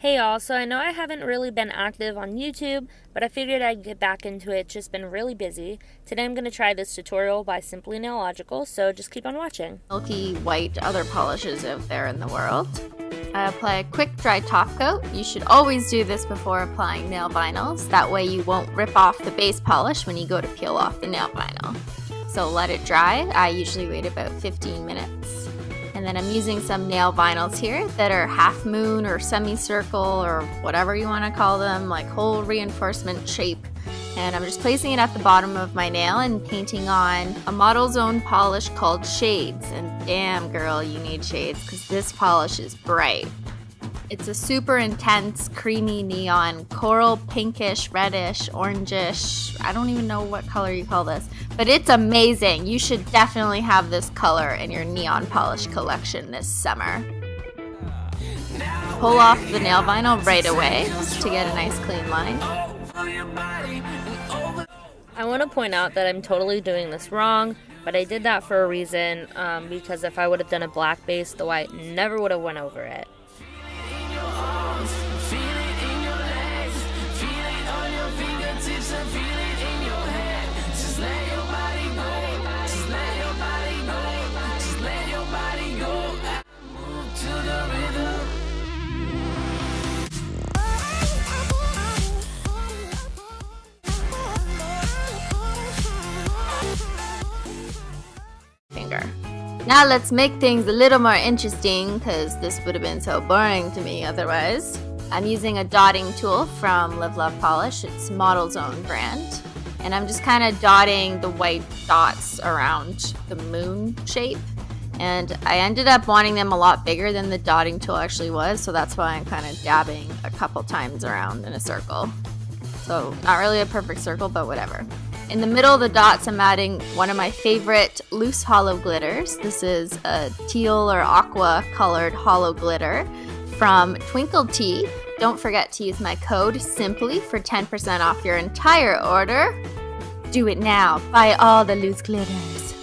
Hey y'all, so I know I haven't really been active on YouTube, but I figured I'd get back into it. It's just been really busy. Today I'm going to try this tutorial by Simplynailogical, so just keep on watching. Milky white other polishes out there in the world. I apply a quick dry top coat. You should always do this before applying nail vinyls. That way you won't rip off the base polish when you go to peel off the nail vinyl. So let it dry. I usually wait about 15 minutes. And then I'm using some nail vinyls here that are half moon or semicircle or whatever you want to call them, like hole reinforcement shape. And I'm just placing it at the bottom of my nail and painting on a Model's Own polish called Shades. And damn girl, you need shades because this polish is bright. It's a super intense, creamy neon, coral pinkish, reddish, orangish. I don't even know what color you call this, but it's amazing. You should definitely have this color in your neon polish collection this summer. Pull off the nail vinyl right away to get a nice clean line. I want to point out that I'm totally doing this wrong, but I did that for a reason, because if I would have done a black base, the white never would have went over it. Now let's make things a little more interesting because this would have been so boring to me otherwise. I'm using a dotting tool from Live Love Polish. It's Model's Own brand. And I'm just kind of dotting the white dots around the moon shape. And I ended up wanting them a lot bigger than the dotting tool actually was, so that's why I'm kind of dabbing a couple times around in a circle. So not really a perfect circle, but whatever. In the middle of the dots, I'm adding one of my favorite loose hollow glitters. This is a teal or aqua colored hollow glitter from Twinkle Tea. Don't forget to use my code SIMPLY for 10% off your entire order. Do it now. Buy all the loose glitters.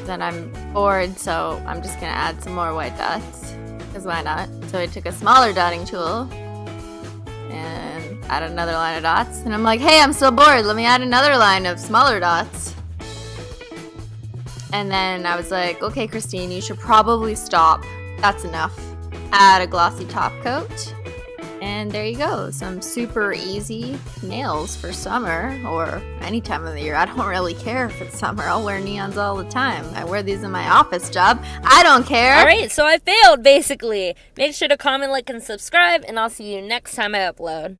Then I'm bored, so I'm just going to add some more white dots, because why not? So I took a smaller dotting tool and added another line of dots. And I'm like, hey, I'm so bored. Let me add another line of smaller dots. And then I was like, okay, Christine, you should probably stop. That's enough. Add a glossy top coat. And there you go. Some super easy nails for summer or any time of the year. I don't really care if it's summer. I'll wear neons all the time. I wear these in my office job. I don't care. Alright, so I failed basically. Make sure to comment, like, and subscribe, and I'll see you next time I upload.